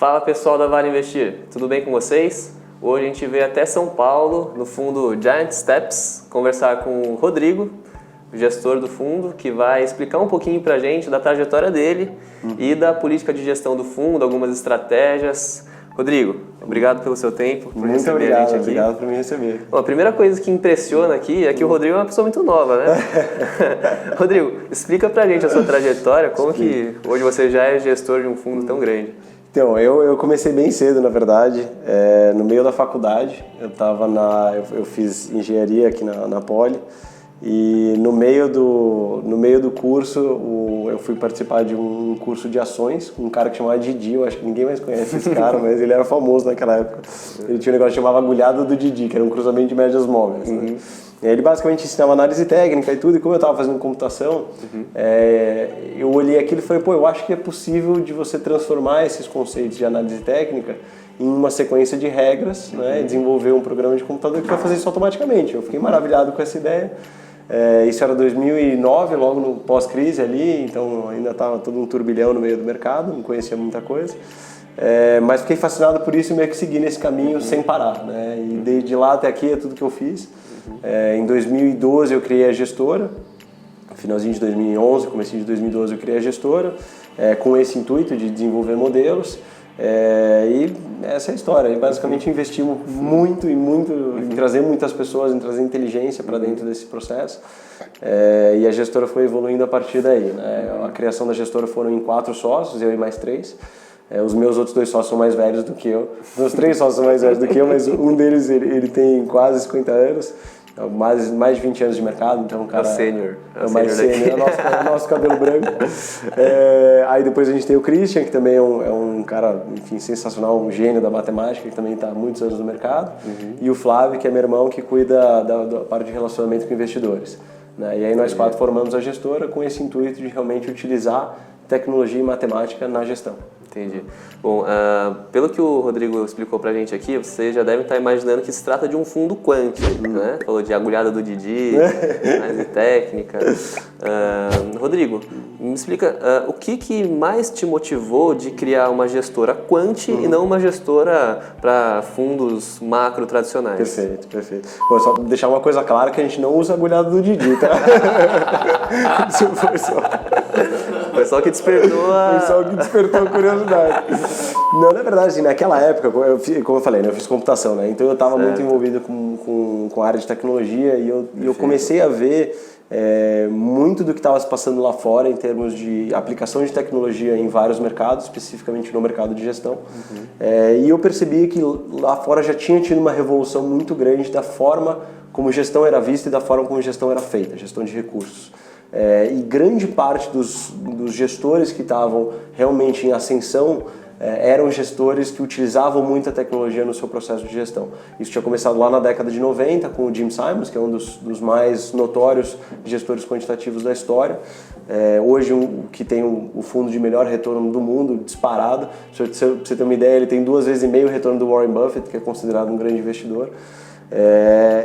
Fala pessoal da Vale Investir, tudo bem com vocês? Hoje a gente veio até São Paulo, no fundo Giant Steps, conversar com o Rodrigo, o gestor do fundo, que vai explicar um pouquinho pra gente da trajetória dele e da política de gestão do fundo, algumas estratégias. Rodrigo, obrigado pelo seu tempo, por receber a gente aqui. Obrigado por me receber. Bom, a primeira coisa que impressiona aqui é que o Rodrigo é uma pessoa muito nova, né? Rodrigo, explica pra gente a sua trajetória, como que hoje você já é gestor de um fundo tão grande. Então, eu comecei bem cedo, na verdade, no meio da faculdade. Eu fiz engenharia aqui na Poli. E no meio do curso, eu fui participar de um curso de ações com um cara que chamava Didi. Eu acho que ninguém mais conhece esse cara, mas ele era famoso naquela época. Ele tinha um negócio que chamava Agulhada do Didi, que era um cruzamento de médias móveis. Né? E aí ele basicamente ensinava análise técnica e tudo, e como eu estava fazendo computação, eu olhei aquilo e falei, eu acho que é possível de você transformar esses conceitos de análise técnica em uma sequência de regras, né, e desenvolver um programa de computador que vai fazer isso automaticamente. Eu fiquei maravilhado com essa ideia. Isso era 2009, logo no pós-crise ali, então ainda estava todo um turbilhão no meio do mercado, não conhecia muita coisa. Mas fiquei fascinado por isso e meio que segui nesse caminho sem parar. Né? E desde lá até aqui é tudo que eu fiz. Em 2012 eu criei a gestora, no finalzinho de 2011, comecinho de 2012 eu criei a gestora, com esse intuito de desenvolver modelos. E essa é a história. E basicamente investimos muito em trazer muitas pessoas, em trazer inteligência para dentro desse processo. E a gestora foi evoluindo a partir daí. Né? A criação da gestora foram em 4 sócios, eu e mais 3. Os meus outros 2 sócios são mais velhos do que eu. Os meus 3 sócios são mais velhos do que eu, mas um deles ele tem quase 50 anos. Mais de 20 anos de mercado, então o cara... É o sênior. É o mais sênior, é o nosso cabelo branco. Aí depois a gente tem o Christian, que também é um cara, enfim, sensacional, um gênio da matemática, que também está há muitos anos no mercado. E o Flávio, que é meu irmão, que cuida da parte de relacionamento com investidores. Né? E aí nós 4 formamos a gestora com esse intuito de realmente utilizar tecnologia e matemática na gestão. Entendi. Bom, pelo que o Rodrigo explicou pra gente aqui, vocês já devem estar imaginando que se trata de um fundo quant, né? Falou de agulhada do Didi, análise técnica. Rodrigo, me explica o que mais te motivou de criar uma gestora quant e não uma gestora para fundos macro tradicionais? Perfeito. Bom, só deixar uma coisa clara, que a gente não usa agulhada do Didi, tá? Isso foi só... Foi só que despertou a curiosidade. Não, na verdade, assim, naquela época, como eu falei, né, eu fiz computação, né? Então eu estava muito envolvido com a área de tecnologia e eu comecei a ver muito do que estava se passando lá fora em termos de aplicação de tecnologia em vários mercados, especificamente no mercado de gestão. E eu percebi que lá fora já tinha tido uma revolução muito grande da forma como gestão era vista e da forma como gestão era feita, gestão de recursos. E grande parte dos gestores que estavam realmente em ascensão eram gestores que utilizavam muita tecnologia no seu processo de gestão. Isso tinha começado lá na década de 90 com o Jim Simons, que é um dos mais notórios gestores quantitativos da história. Hoje, que tem o fundo de melhor retorno do mundo, disparado. Pra você ter uma ideia, ele tem 2,5 vezes o retorno do Warren Buffett, que é considerado um grande investidor.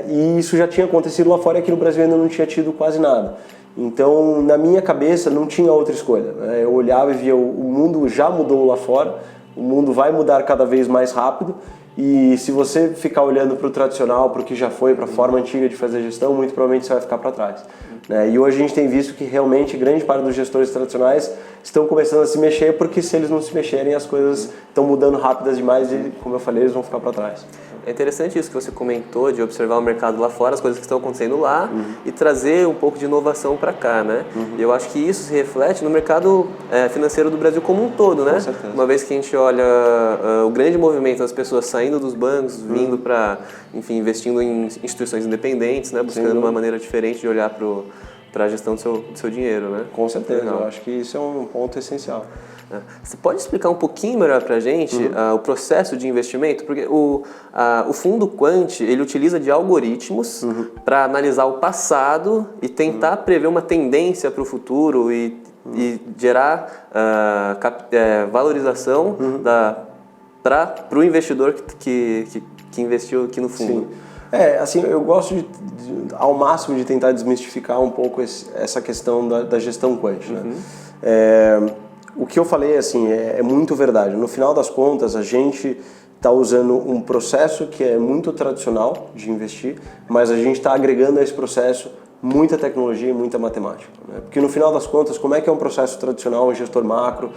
E isso já tinha acontecido lá fora e aqui no Brasil ainda não tinha tido quase nada. Então, na minha cabeça, não tinha outra escolha. Eu olhava e via o mundo já mudou lá fora, o mundo vai mudar cada vez mais rápido e se você ficar olhando para o tradicional, para o que já foi, para a forma antiga de fazer gestão, muito provavelmente você vai ficar para trás. E hoje a gente tem visto que realmente grande parte dos gestores tradicionais estão começando a se mexer porque se eles não se mexerem as coisas estão mudando rápidas demais e, como eu falei, eles vão ficar para trás. É interessante isso que você comentou, de observar o mercado lá fora, as coisas que estão acontecendo lá e trazer um pouco de inovação para cá, né? E eu acho que isso se reflete no mercado financeiro do Brasil como um todo, né? Com certeza. Uma vez que a gente olha o grande movimento das pessoas saindo dos bancos, vindo para, enfim, investindo em instituições independentes, né? Buscando uma maneira diferente de olhar para a gestão do seu dinheiro, né? Com certeza, eu acho que isso é um ponto essencial. Você pode explicar um pouquinho melhor para a gente o processo de investimento? Porque o fundo Quant, ele utiliza de algoritmos para analisar o passado e tentar prever uma tendência para o futuro e gerar valorização para o investidor que investiu aqui no fundo. Sim. Assim, eu gosto ao máximo de tentar desmistificar um pouco essa questão da gestão quant, né? o que eu falei assim é muito verdade. No final das contas, a gente está usando um processo que é muito tradicional de investir, mas a gente está agregando a esse processo muita tecnologia e muita matemática, né? Porque no final das contas, como é que é um processo tradicional, um gestor macro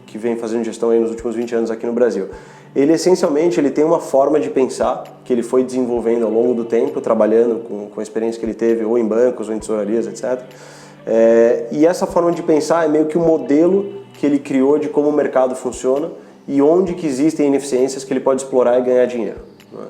que vem fazendo gestão aí nos últimos 20 anos aqui no Brasil? Ele essencialmente ele tem uma forma de pensar que ele foi desenvolvendo ao longo do tempo, trabalhando com a experiência que ele teve ou em bancos ou em tesourarias, etc. E essa forma de pensar é meio que um modelo que ele criou de como o mercado funciona e onde que existem ineficiências que ele pode explorar e ganhar dinheiro, né?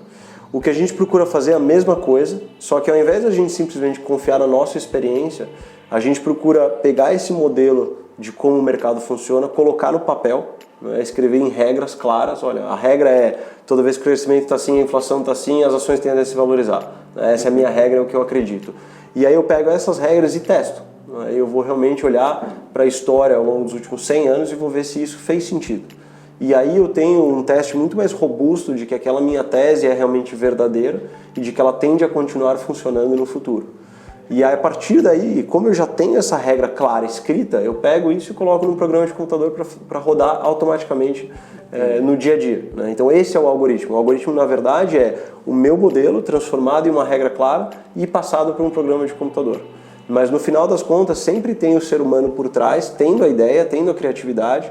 O que a gente procura fazer é a mesma coisa, só que ao invés de a gente simplesmente confiar na nossa experiência, a gente procura pegar esse modelo de como o mercado funciona, colocar no papel, né, escrever em regras claras. Olha, a regra é toda vez que o crescimento está assim, a inflação está assim, as ações tendem a se valorizar. Essa é a minha regra, é o que eu acredito. E aí eu pego essas regras e testo. Eu vou realmente olhar para a história ao longo dos últimos 100 anos e vou ver se isso fez sentido. E aí eu tenho um teste muito mais robusto de que aquela minha tese é realmente verdadeira e de que ela tende a continuar funcionando no futuro. E aí, a partir daí, como eu já tenho essa regra clara, escrita, eu pego isso e coloco num programa de computador para rodar automaticamente no dia a dia, né? Então esse é o algoritmo. O algoritmo, na verdade, é o meu modelo transformado em uma regra clara e passado para um programa de computador. Mas no final das contas, sempre tem o ser humano por trás, tendo a ideia, tendo a criatividade,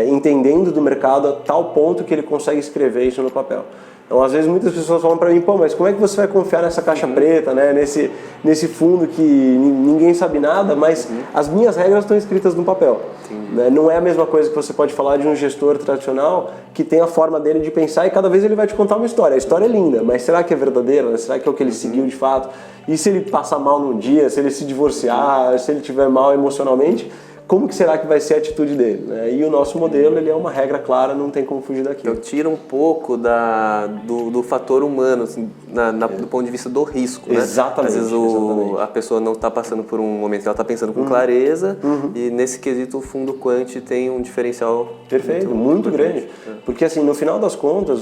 entendendo do mercado a tal ponto que ele consegue escrever isso no papel. Então, às vezes, muitas pessoas falam para mim, pô, mas como é que você vai confiar nessa caixa preta, né? nesse fundo que ninguém sabe nada, mas as minhas regras estão escritas no papel. Né? Não é a mesma coisa que você pode falar de um gestor tradicional que tem a forma dele de pensar e cada vez ele vai te contar uma história. A história é linda, mas será que é verdadeira? Será que é o que ele seguiu de fato? E se ele passar mal num dia, se ele se divorciar, se ele estiver mal emocionalmente, como que será que vai ser a atitude dele, né? E o nosso modelo, ele é uma regra clara, não tem como fugir daquilo. Então tira um pouco do fator humano, assim, do ponto de vista do risco, né? Exatamente. Às vezes a pessoa não está passando por um momento que ela está pensando com clareza, e nesse quesito o fundo quant tem um diferencial perfeito, muito grande. Porque assim, no final das contas,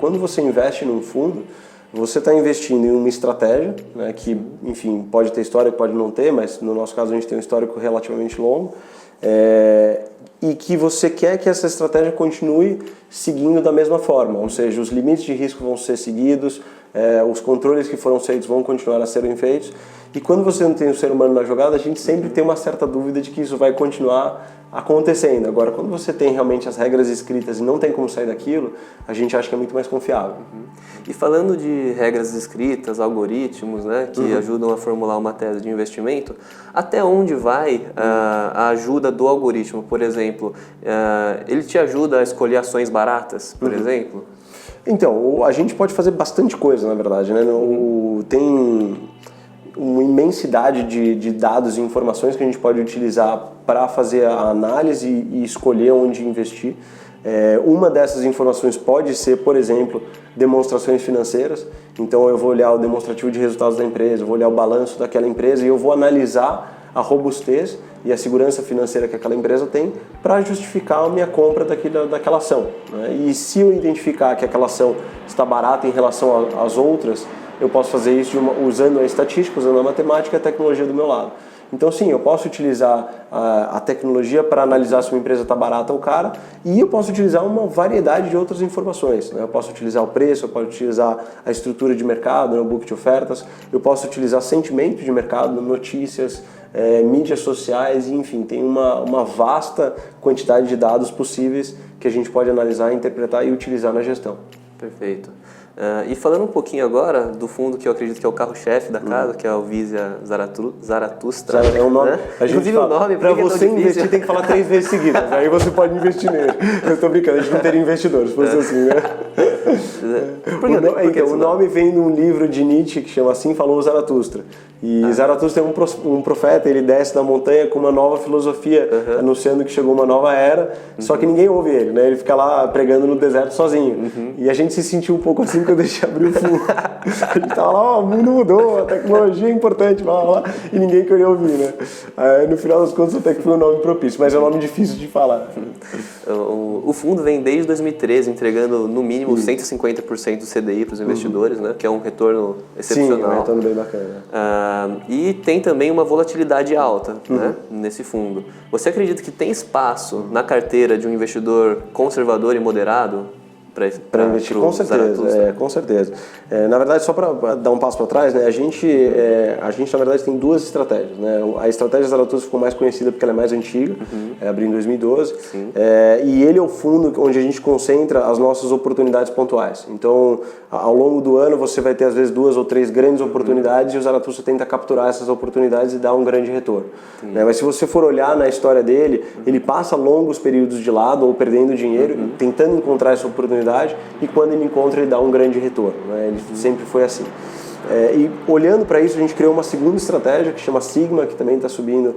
quando você investe num fundo, você está investindo em uma estratégia, né, que, enfim, pode ter história, pode não ter, mas no nosso caso a gente tem um histórico relativamente longo, e que você quer que essa estratégia continue seguindo da mesma forma, ou seja, os limites de risco vão ser seguidos, os controles que foram feitos vão continuar a serem feitos, e quando você não tem o ser humano na jogada, a gente sempre tem uma certa dúvida de que isso vai continuar acontecendo. Agora, quando você tem realmente as regras escritas e não tem como sair daquilo, a gente acha que é muito mais confiável. E falando de regras escritas, algoritmos, né, que ajudam a formular uma tese de investimento, até onde vai a ajuda do algoritmo? Por exemplo, ele te ajuda a escolher ações baratas, por exemplo? Então, a gente pode fazer bastante coisa, na verdade, né? Tem uma imensidade de dados e informações que a gente pode utilizar para fazer a análise e escolher onde investir. Uma dessas informações pode ser, por exemplo, demonstrações financeiras. Então eu vou olhar o demonstrativo de resultados da empresa, eu vou olhar o balanço daquela empresa e eu vou analisar a robustez e a segurança financeira que aquela empresa tem para justificar a minha compra daquela ação, né? E se eu identificar que aquela ação está barata em relação às outras, eu posso fazer isso usando a estatística, usando a matemática e a tecnologia do meu lado. Então sim, eu posso utilizar a tecnologia para analisar se uma empresa está barata ou cara, e eu posso utilizar uma variedade de outras informações, né? Eu posso utilizar o preço, eu posso utilizar a estrutura de mercado, o book de ofertas, eu posso utilizar sentimento de mercado, notícias, mídias sociais, enfim, tem uma vasta quantidade de dados possíveis que a gente pode analisar, interpretar e utilizar na gestão. Perfeito. E falando um pouquinho agora do fundo que eu acredito que é o carro-chefe da casa, que é o Visia Zaratustra. É um nome. Né? A gente Inclusive o nome, para você investir tem que falar 3 vezes seguidas, aí você pode investir nele. Eu estou brincando, a gente não teria investidores, se fosse assim, né? O nome vem de um livro de Nietzsche que chama Assim Falou Zaratustra. E Zaratustra é um profeta, ele desce da montanha com uma nova filosofia, anunciando que chegou uma nova era, só que ninguém ouve ele, né? Ele fica lá pregando no deserto sozinho. E a gente se sentiu um pouco assim assim que eu deixei abrir o fundo. A gente tava lá, o mundo mudou, a tecnologia é importante, blá, blá, blá, e ninguém queria ouvir, né? Aí, no final das contas, até que foi um nome propício, mas é um nome difícil de falar. O fundo vem desde 2013 entregando no mínimo 150% do CDI para os investidores, né? Que é um retorno excepcional. Sim, é um retorno bem bacana. E tem também uma volatilidade alta, né? Nesse fundo. Você acredita que tem espaço na carteira de um investidor conservador e moderado para investir? Com certeza, com certeza. Na verdade, só para dar um passo para trás, né, a gente na verdade tem duas estratégias, né? A estratégia Zaratustra ficou mais conhecida porque ela é mais antiga, abriu em 2012, e ele é o fundo onde a gente concentra as nossas oportunidades pontuais. Então, ao longo do ano você vai ter às vezes 2 ou 3 grandes oportunidades e o Zaratustra tenta capturar essas oportunidades e dar um grande retorno. Né? Mas se você for olhar na história dele, ele passa longos períodos de lado ou perdendo dinheiro, tentando encontrar essa oportunidade, e quando ele encontra, ele dá um grande retorno. Né? Ele sempre foi assim. E olhando para isso, a gente criou uma segunda estratégia que chama Sigma, que também está subindo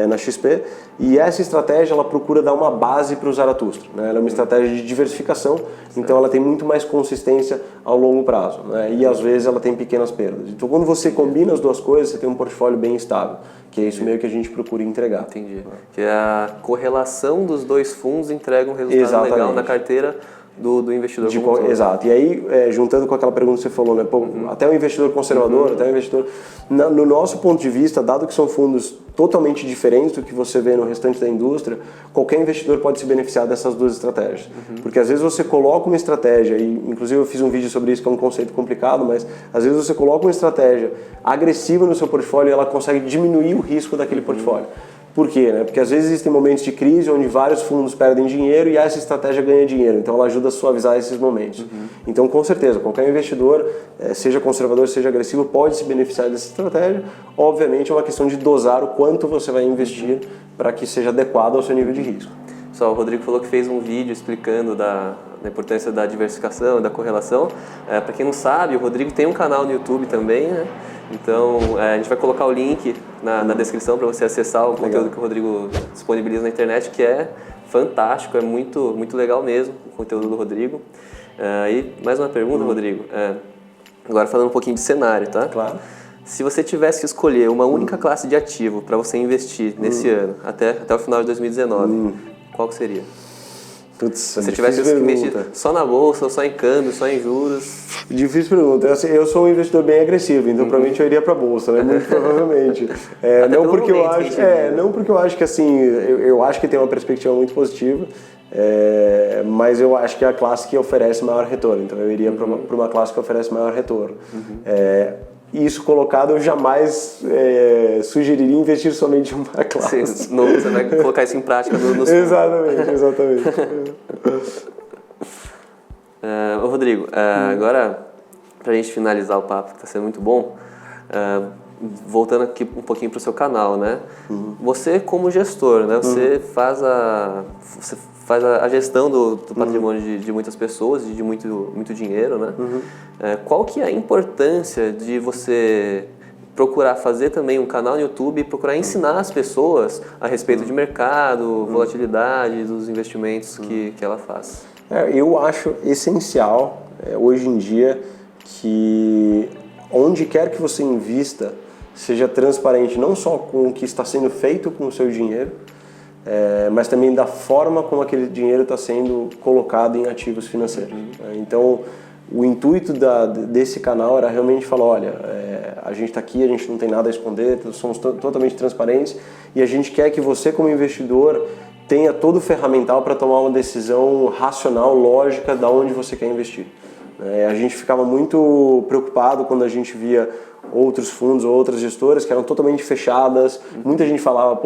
na XP, e essa estratégia ela procura dar uma base para o Zaratustra. Né? Ela é uma estratégia de diversificação, então ela tem muito mais consistência ao longo prazo, né? E às vezes ela tem pequenas perdas. Então quando você combina as duas coisas, você tem um portfólio bem estável, que é isso meio que a gente procura entregar. Entendi. Que a correlação dos dois fundos entrega um resultado legal na carteira do investidor. Exato. E aí, juntando com aquela pergunta que você falou, né? Pô, até o investidor conservador, até o investidor... No nosso ponto de vista, dado que são fundos totalmente diferentes do que você vê no restante da indústria, qualquer investidor pode se beneficiar dessas duas estratégias. Porque às vezes você coloca uma estratégia, e inclusive eu fiz um vídeo sobre isso, que é um conceito complicado, mas às vezes você coloca uma estratégia agressiva no seu portfólio e ela consegue diminuir o risco daquele portfólio. Por quê? Né? Porque às vezes existem momentos de crise onde vários fundos perdem dinheiro e essa estratégia ganha dinheiro, então ela ajuda a suavizar esses momentos. Então, com certeza, qualquer investidor, seja conservador, seja agressivo, pode se beneficiar dessa estratégia. Obviamente é uma questão de dosar o quanto você vai investir para que seja adequado ao seu nível de risco. Pessoal, o Rodrigo falou que fez um vídeo explicando da importância da diversificação e da correlação. Para quem não sabe, o Rodrigo tem um canal no YouTube também, né? Então, a gente vai colocar o link na descrição para você acessar o conteúdo que o Rodrigo disponibiliza na internet, que é fantástico, é muito, muito legal mesmo o conteúdo do Rodrigo. E mais uma pergunta, Rodrigo. Agora falando um pouquinho de cenário, tá? Claro. Se você tivesse que escolher uma única classe de ativo para você investir nesse ano, até o final de 2019, qual que seria? Putz, se você tivesse que investir só na bolsa, ou só em câmbio, só em juros? Difícil pergunta. Eu sou um investidor bem agressivo, então provavelmente eu iria para a bolsa, né? Muito provavelmente. Não porque eu acho, não porque eu acho que assim, eu acho que tem uma perspectiva muito positiva, mas eu acho que é a classe que oferece maior retorno. Então eu iria para uma classe que oferece maior retorno. Isso colocado, eu jamais sugeriria investir somente em uma classe. Sim, você vai colocar isso em prática no Exatamente. Rodrigo, agora, para a gente finalizar o papo, que está sendo muito bom, voltando aqui um pouquinho para o seu canal, né? Você como gestor, né? Você faz a gestão do patrimônio de muitas pessoas, de muito dinheiro, né? Qual que é a importância de você procurar fazer também um canal no YouTube e procurar ensinar as pessoas a respeito de mercado, volatilidade, dos investimentos que ela faz? Eu acho essencial, hoje em dia, que onde quer que você invista, seja transparente não só com o que está sendo feito com o seu dinheiro, mas também da forma como aquele dinheiro está sendo colocado em ativos financeiros. Então, o intuito desse canal era realmente falar, olha, a gente está aqui, a gente não tem nada a esconder, somos totalmente transparentes e a gente quer que você como investidor tenha todo o ferramental para tomar uma decisão racional, lógica, de onde você quer investir. A gente ficava muito preocupado quando a gente via outros fundos ou outras gestoras que eram totalmente fechadas. Muita gente falava,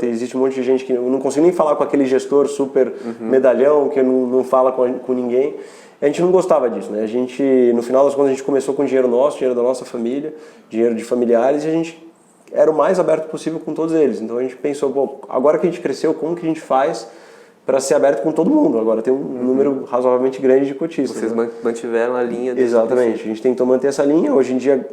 existe um monte de gente que eu não consigo nem falar com aquele gestor super medalhão, que não fala com ninguém. A gente não gostava disso, né? A gente, no final das contas, a gente começou com dinheiro nosso, dinheiro da nossa família, dinheiro de familiares, e a gente era o mais aberto possível com todos eles. Então a gente pensou, agora que a gente cresceu, como que a gente faz para ser aberto com todo mundo. Agora tem um número razoavelmente grande de cotistas. Vocês mantiveram a linha. Exatamente, a gente tentou manter essa linha. Hoje em dia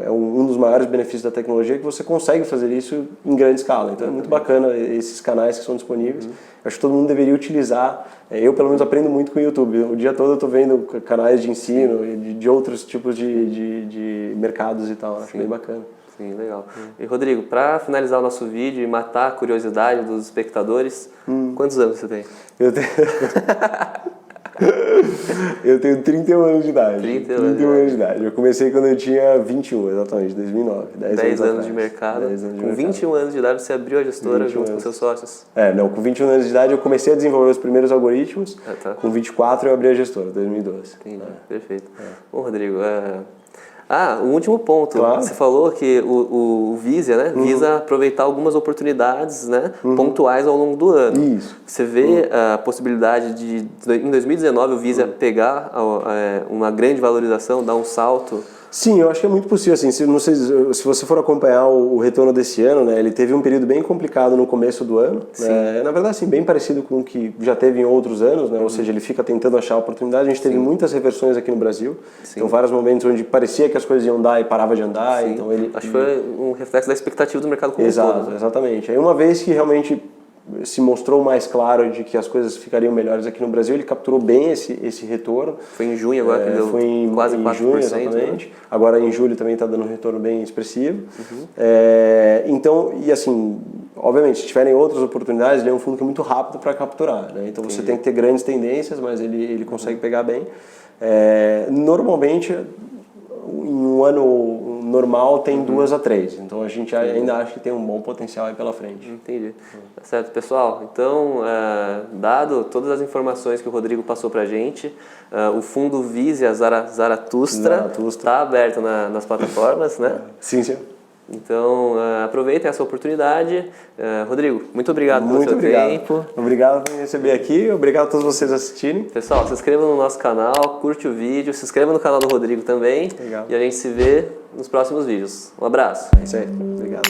é um dos maiores benefícios da tecnologia que você consegue fazer isso em grande escala. Então é muito bacana esses canais que são disponíveis. Acho que todo mundo deveria utilizar. Eu, pelo menos, aprendo muito com o YouTube. O dia todo eu estou vendo canais de ensino, de outros tipos de mercados e tal. Acho bem bacana. Sim, legal. E Rodrigo, para finalizar o nosso vídeo e matar a curiosidade dos espectadores, quantos anos você tem? Eu tenho 31 anos de idade. 31 anos de idade. Eu comecei quando eu tinha 21, exatamente, 2009. 10 anos de mercado. 10 anos de com mercado. 21 anos de idade você abriu a gestora junto com seus sócios? Com 21 anos de idade eu comecei a desenvolver os primeiros algoritmos. Tá. Com 24 eu abri a gestora, 2012. Entendi, perfeito. Bom, Rodrigo, o último ponto. Claro. Você falou que o Vizia, né, visa aproveitar algumas oportunidades, né, pontuais ao longo do ano. Isso. Você vê a possibilidade de, em 2019, o Vizia pegar uma grande valorização, dar um salto? Sim, eu acho que é muito possível. Assim, se você for acompanhar o retorno desse ano, né, ele teve um período bem complicado no começo do ano. Né, na verdade, assim, bem parecido com o que já teve em outros anos, né, ou seja, ele fica tentando achar oportunidade. A gente teve muitas reversões aqui no Brasil. Então, vários momentos onde parecia que as coisas iam dar e parava de andar. Então Acho que foi um reflexo da expectativa do mercado como um todo. Né? Exatamente. Aí, uma vez que realmente se mostrou mais claro de que as coisas ficariam melhores aqui no Brasil, ele capturou bem esse retorno. Foi em junho agora que deu quase 4%. Junho, exatamente. Né? Agora em julho também está dando um retorno bem expressivo. Então, e assim, obviamente, se tiverem outras oportunidades, ele é um fundo que é muito rápido para capturar. Né? Então você tem que ter grandes tendências, mas ele consegue pegar bem. Normalmente, em um ano normal tem 2 a 3, então a gente ainda acha que tem um bom potencial aí pela frente. Entendi. Tá certo, pessoal. Então, dado todas as informações que o Rodrigo passou pra gente, o fundo Vizia Zaratustra está aberto nas plataformas, né? Sim, sim. Então, aproveitem essa oportunidade. Rodrigo, muito obrigado pelo seu tempo. Obrigado por me receber aqui, obrigado a todos vocês assistirem. Pessoal, se inscreva no nosso canal, curte o vídeo, se inscreva no canal do Rodrigo também. Legal. E a gente se vê nos próximos vídeos. Um abraço. É isso aí, obrigado.